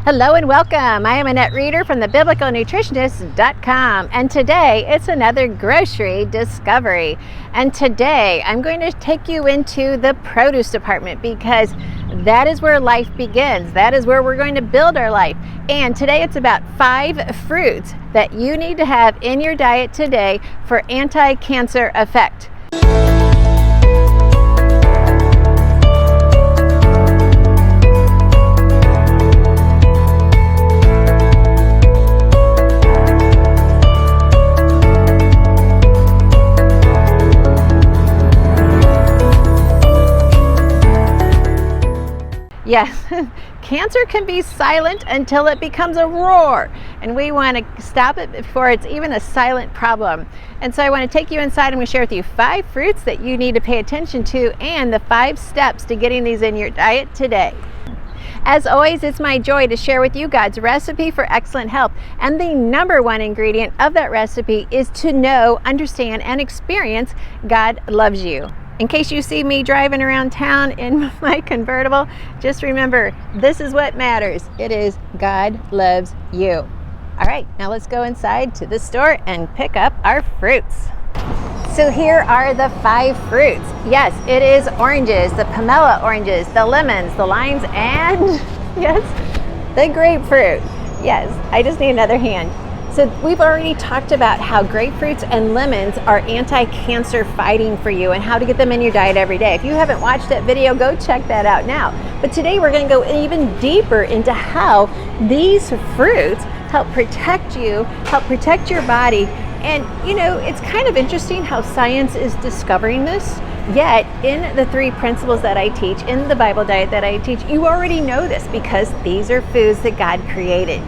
Hello and welcome. I am Annette Reeder from thebiblicalnutritionist.com, and today it's another grocery discovery. And today I'm going to take you into the produce department because that is where life begins. That is where we're going to build our life. And today it's about 5 fruits that you need to have in your diet today for anti-cancer effect. Yes, cancer can be silent until it becomes a roar, and we want to stop it before it's even a silent problem. And so I want to take you inside and we share with you 5 fruits that you need to pay attention to and the 5 steps to getting these in your diet today. As always, it's my joy to share with you God's recipe for excellent health. And the number one ingredient of that recipe is to know, understand, and experience God loves you. In case you see me driving around town in my convertible, just remember, this is what matters. It is God loves you. All right, now let's go inside to the store and pick up our fruits. So here are the 5 fruits. Yes, it is oranges, the pomelo oranges, the lemons, the limes, and yes, the grapefruit. Yes, I just need another hand. So we've already talked about how grapefruits and lemons are anti-cancer fighting for you and how to get them in your diet every day. If you haven't watched that video, go check that out now. But today we're going to go even deeper into how these fruits help protect you, help protect your body. And you know, it's kind of interesting how science is discovering this. Yet in the 3 principles that I teach, in the Bible diet that I teach, you already know this because these are foods that God created.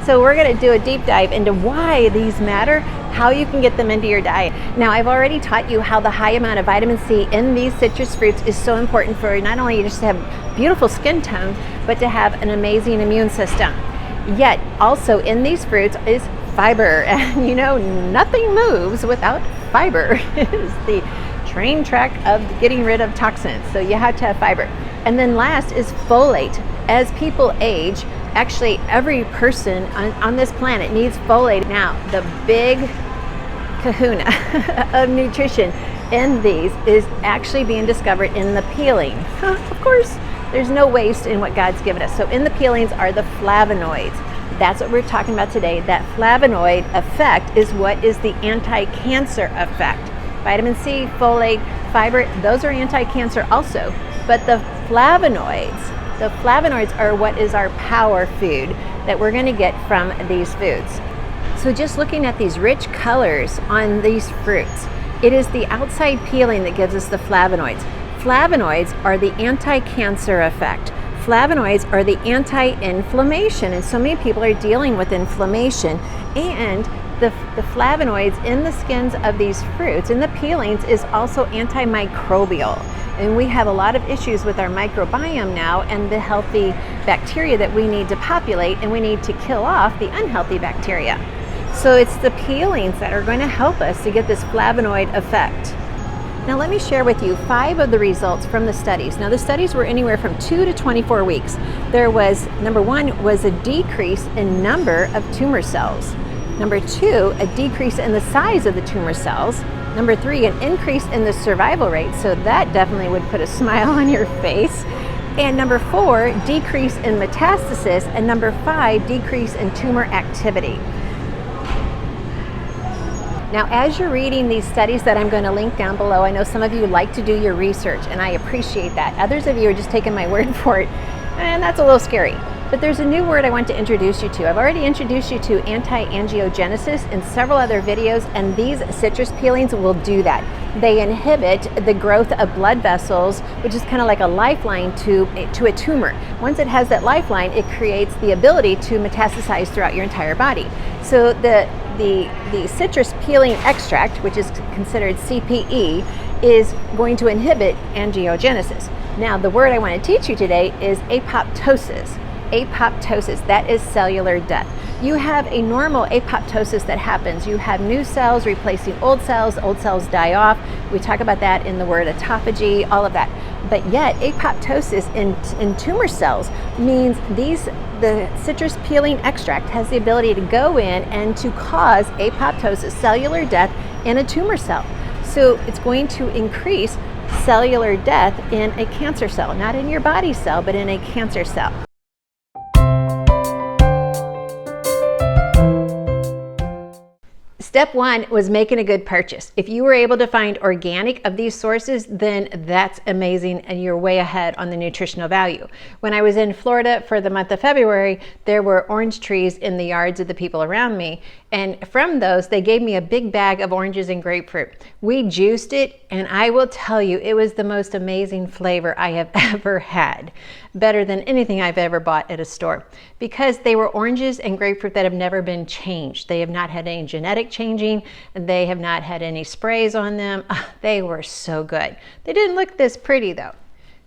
So we're going to do a deep dive into why these matter, how you can get them into your diet. Now, I've already taught you how the high amount of vitamin C in these citrus fruits is so important for not only just to have beautiful skin tone, but to have an amazing immune system. Yet also in these fruits is fiber, and you know, nothing moves without fiber. It is the train track of getting rid of toxins, so you have to have fiber. And then last is folate. As people age, actually every person on this planet needs folate. Now, the big kahuna of nutrition in these is actually being discovered in the peeling. Of course, there's no waste in what God's given us. So in the peelings are the flavonoids. That's what we're talking about today. That flavonoid effect is what is the anti-cancer effect. Vitamin C, folate, fiber, those are anti-cancer also. But the flavonoids are what is our power food that we're going to get from these foods. So just looking at these rich colors on these fruits, it is the outside peeling that gives us the flavonoids. Flavonoids are the anti-cancer effect. Flavonoids are the anti-inflammation, and so many people are dealing with inflammation. And the flavonoids in the skins of these fruits, in the peelings, is also antimicrobial. And we have a lot of issues with our microbiome now and the healthy bacteria that we need to populate, and we need to kill off the unhealthy bacteria. So it's the peelings that are going to help us to get this flavonoid effect. Now let me share with you 5 of the results from the studies. Now the studies were anywhere from 2 to 24 weeks. There was, number 1 was a decrease in number of tumor cells. Number 2, a decrease in the size of the tumor cells. Number 3, an increase in the survival rate, so that definitely would put a smile on your face. And number 4, decrease in metastasis. And number 5, decrease in tumor activity. Now, as you're reading these studies that I'm going to link down below, I know some of you like to do your research, and I appreciate that. Others of you are just taking my word for it, and that's a little scary. But there's a new word I want to introduce you to. I've already introduced you to anti-angiogenesis in several other videos, and these citrus peelings will do that. They inhibit the growth of blood vessels, which is kind of like a lifeline to a tumor. Once it has that lifeline, it creates the ability to metastasize throughout your entire body. So the citrus peeling extract, which is considered CPE, is going to inhibit angiogenesis. Now, the word I want to teach you today is apoptosis. apoptosis. That is cellular death. You have a normal apoptosis that happens. You have new cells replacing old cells die off. We talk about that in the word autophagy, all of that. But yet apoptosis in tumor cells means the citrus peeling extract has the ability to go in and to cause apoptosis, cellular death in a tumor cell. So it's going to increase cellular death in a cancer cell, not in your body cell, but in a cancer cell. Step one was making a good purchase. If you were able to find organic of these sources, then that's amazing and you're way ahead on the nutritional value. When I was in Florida for the month of February, there were orange trees in the yards of the people around me. And from those, they gave me a big bag of oranges and grapefruit. We juiced it, and I will tell you, it was the most amazing flavor I have ever had. Better than anything I've ever bought at a store. Because they were oranges and grapefruit that have never been changed. They have not had any genetic changing. They have not had any sprays on them. They were so good. They didn't look this pretty though.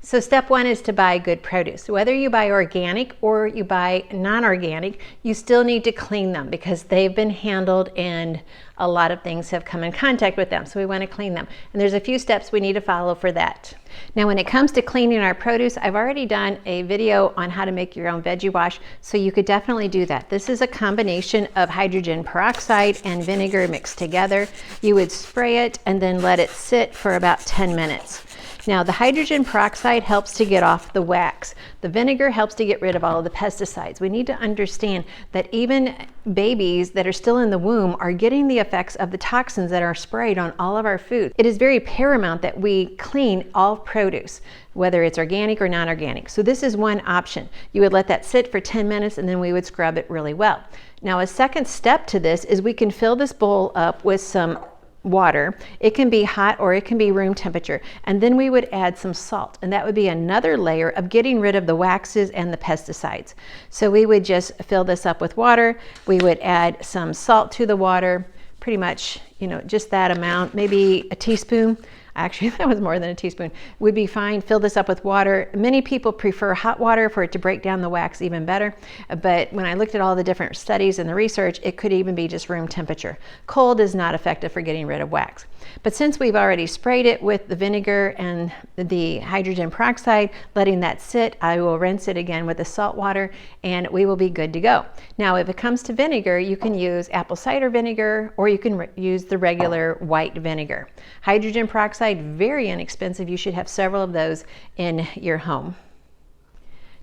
So step one is to buy good produce. Whether you buy organic or you buy non-organic, you still need to clean them because they've been handled and a lot of things have come in contact with them. So we want to clean them. And there's a few steps we need to follow for that. Now when it comes to cleaning our produce, I've already done a video on how to make your own veggie wash, so you could definitely do that. This is a combination of hydrogen peroxide and vinegar mixed together. You would spray it and then let it sit for about 10 minutes. Now the hydrogen peroxide helps to get off the wax. The vinegar helps to get rid of all of the pesticides. We need to understand that even babies that are still in the womb are getting the effects of the toxins that are sprayed on all of our food. It is very paramount that we clean all produce, whether it's organic or non-organic. So this is one option. You would let that sit for 10 minutes and then we would scrub it really well. Now a second step to this is we can fill this bowl up with some water. It can be hot or it can be room temperature. And then we would add some salt, and that would be another layer of getting rid of the waxes and the pesticides. So we would just fill this up with water. We would add some salt to the water, pretty much, just that amount, maybe a teaspoon. Actually, that was more than a teaspoon. Would be fine. Fill this up with water. Many people prefer hot water for it to break down the wax even better. But when I looked at all the different studies and the research, it could even be just room temperature. Cold is not effective for getting rid of wax. But since we've already sprayed it with the vinegar and the hydrogen peroxide, letting that sit, I will rinse it again with the salt water and we will be good to go. Now, if it comes to vinegar, you can use apple cider vinegar or you can use the regular white vinegar. Hydrogen peroxide, very inexpensive. You should have several of those in your home.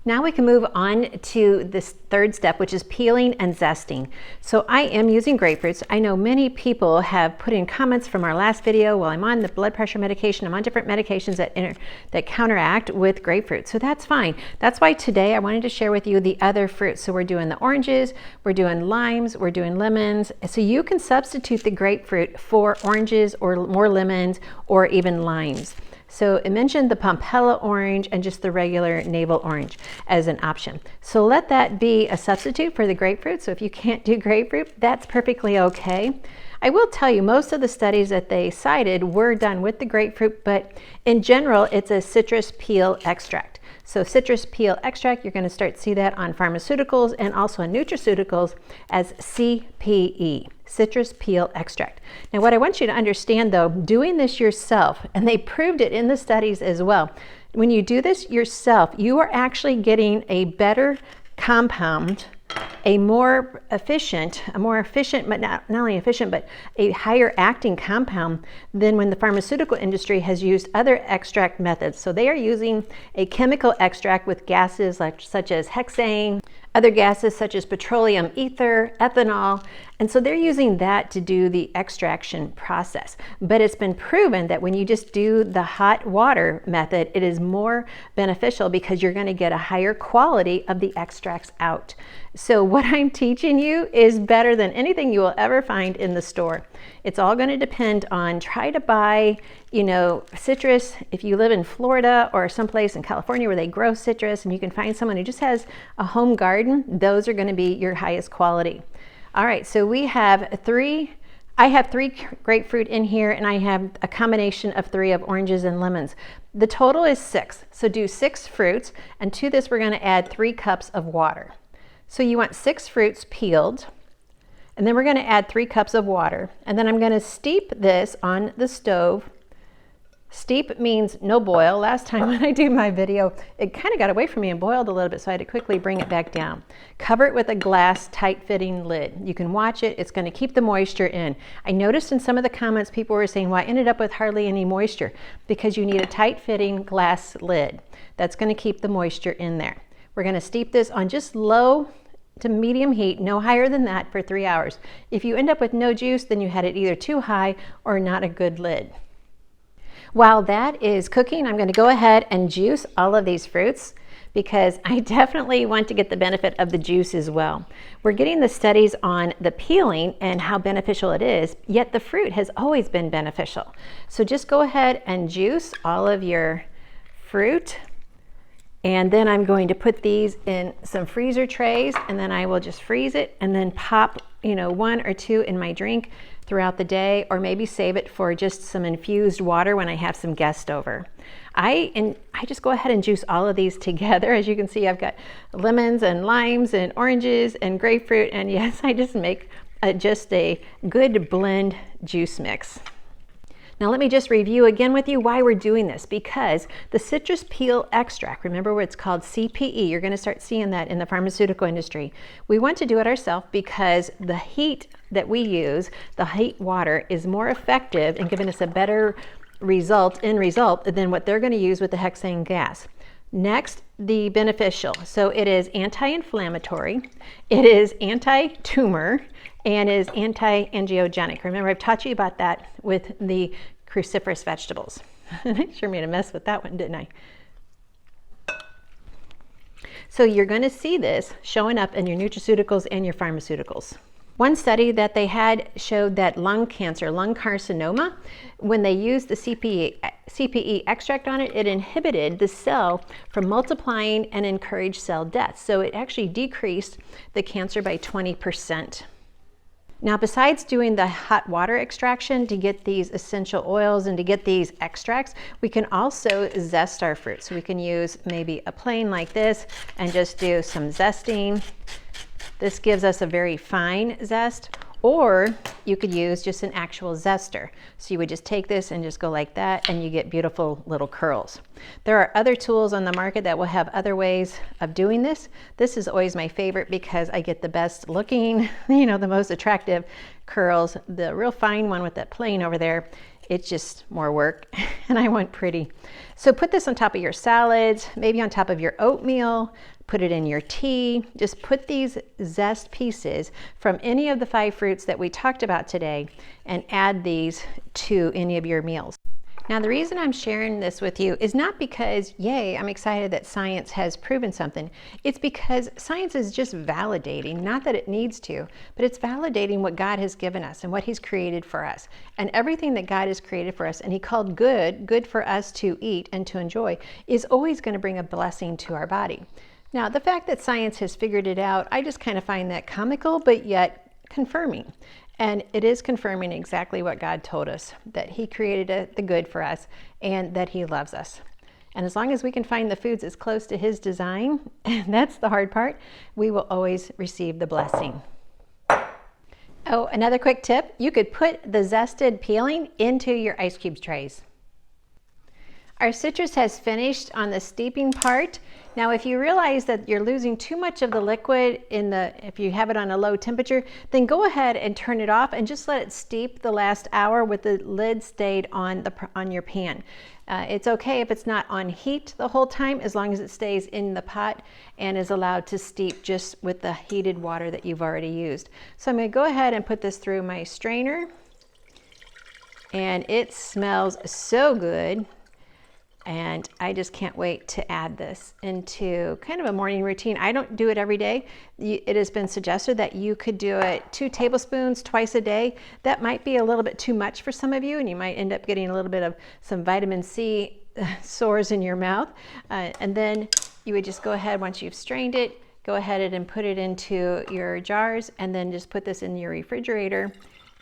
Now we can move on to this third step, which is peeling and zesting. So I am using grapefruits. I know many people have put in comments from our last video, well, I'm on the blood pressure medication, I'm on different medications that counteract with grapefruit. So that's fine. That's why today I wanted to share with you the other fruits. So we're doing the oranges, we're doing limes, we're doing lemons. So you can substitute the grapefruit for oranges or more lemons or even limes. So it mentioned the Pompella orange and just the regular navel orange as an option. So let that be a substitute for the grapefruit. So if you can't do grapefruit, that's perfectly okay. I will tell you, most of the studies that they cited were done with the grapefruit, but in general, it's a citrus peel extract. So citrus peel extract, you're going to start to see that on pharmaceuticals and also on nutraceuticals as CPE, citrus peel extract. Now what I want you to understand though, doing this yourself, and they proved it in the studies as well, when you do this yourself, you are actually getting a better compound, a more efficient, but not only efficient, but a higher acting compound than when the pharmaceutical industry has used other extract methods. So they are using a chemical extract with gases such as hexane, other gases such as petroleum ether, ethanol, and so they're using that to do the extraction process. But it's been proven that when you just do the hot water method, it is more beneficial because you're going to get a higher quality of the extracts out. So what I'm teaching you is better than anything you will ever find in the store. It's all going to depend on, try to buy, citrus. If you live in Florida or someplace in California where they grow citrus and you can find someone who just has a home garden, those are going to be your highest quality. All right, so we have 3 I have 3 grapefruit in here, and I have a combination of 3 of oranges and lemons. The total is 6, so do 6 fruits, and to this we're going to add 3 cups of water. So you want 6 fruits peeled, and then we're going to add 3 cups of water, and then I'm going to steep this on the stove. Steep means no boil. Last time when I did my video, it kind of got away from me and boiled a little bit, so I had to quickly bring it back down. Cover it with a glass tight-fitting lid. You can watch it. It's going to keep the moisture in. I noticed in some of the comments people were saying, well, I ended up with hardly any moisture, because you need a tight-fitting glass lid. That's going to keep the moisture in there. We're going to steep this on just low to medium heat, no higher than that, for 3 hours. If you end up with no juice, then you had it either too high or not a good lid. While that is cooking, I'm going to go ahead and juice all of these fruits, because I definitely want to get the benefit of the juice as well. We're getting the studies on the peeling and how beneficial it is, yet the fruit has always been beneficial. So just go ahead and juice all of your fruit. And then I'm going to put these in some freezer trays, and then I will just freeze it and then pop, 1 or 2 in my drink throughout the day, or maybe save it for just some infused water when I have some guests over. I just go ahead and juice all of these together. As you can see, I've got lemons and limes and oranges and grapefruit, and yes, I just make just a good blend juice mix. Now let me just review again with you why we're doing this, because the citrus peel extract, remember what it's called, CPE, you're going to start seeing that in the pharmaceutical industry. We want to do it ourselves because the heat that we use, the heat water, is more effective in giving us a better result than what they're going to use with the hexane gas. Next, the beneficial. So it is anti-inflammatory, it is anti-tumor, and is anti-angiogenic. Remember, I've taught you about that with the cruciferous vegetables. I sure made a mess with that one, didn't I? So you're going to see this showing up in your nutraceuticals and your pharmaceuticals. One study that they had showed that lung cancer, lung carcinoma, when they used the CPE extract on it, it inhibited the cell from multiplying and encouraged cell death. So it actually decreased the cancer by 20%. Now, besides doing the hot water extraction to get these essential oils and to get these extracts, we can also zest our fruit. So we can use maybe a plane like this and just do some zesting. This gives us a very fine zest, or you could use just an actual zester. So you would just take this and just go like that, and you get beautiful little curls. There are other tools on the market that will have other ways of doing this. This is always my favorite because I get the best looking, the most attractive curls. The real fine one with that plane over there, it's just more work, and I want pretty. So put this on top of your salads, maybe on top of your oatmeal, put it in your tea. Just put these zest pieces from any of the 5 fruits that we talked about today and add these to any of your meals. Now, the reason I'm sharing this with you is not because, yay, I'm excited that science has proven something. It's because science is just validating, not that it needs to, but it's validating what God has given us and what He's created for us. And everything that God has created for us, and He called good for us to eat and to enjoy, is always going to bring a blessing to our body. Now, the fact that science has figured it out, I just kind of find that comical, but yet confirming. And it is confirming exactly what God told us, that He created the good for us and that He loves us. And as long as we can find the foods as close to His design, and that's the hard part, we will always receive the blessing. Oh, another quick tip, you could put the zested peeling into your ice cube trays. Our citrus has finished on the steeping part. Now, if you realize that you're losing too much of the liquid if you have it on a low temperature, then go ahead and turn it off and just let it steep the last hour with the lid stayed on your pan. It's okay if it's not on heat the whole time, as long as it stays in the pot and is allowed to steep just with the heated water that you've already used. So I'm going to go ahead and put this through my strainer, and it smells so good. And I just can't wait to add this into kind of a morning routine. I don't do it every day. It has been suggested that you could do it 2 tablespoons twice a day. That might be a little bit too much for some of you, and you might end up getting a little bit of some vitamin C sores in your mouth. And then you would just go ahead, once you've strained it, go ahead and put it into your jars, and then just put this in your refrigerator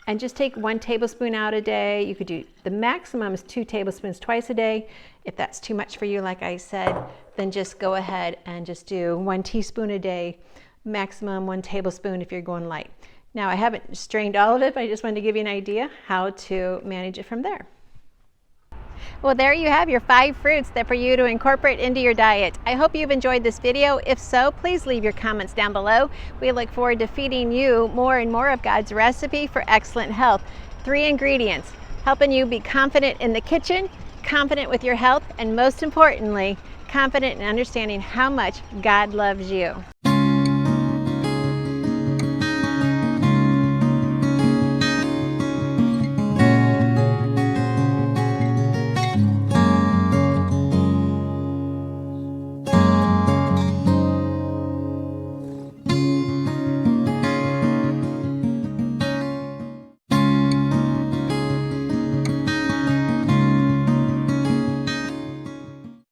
and just take 1 tablespoon out a day. You could do, the maximum is 2 tablespoons twice a day. If that's too much for you, like I said, then just go ahead and just do 1 teaspoon a day, maximum 1 tablespoon if you're going light. Now, I haven't strained all of it, but I just wanted to give you an idea how to manage it from there. Well, there you have your 5 fruits that for you to incorporate into your diet. I hope you've enjoyed this video. If so, please leave your comments down below. We look forward to feeding you more and more of God's recipe for excellent health. 3 ingredients, helping you be confident in the kitchen, confident with your health, and most importantly, confident in understanding how much God loves you.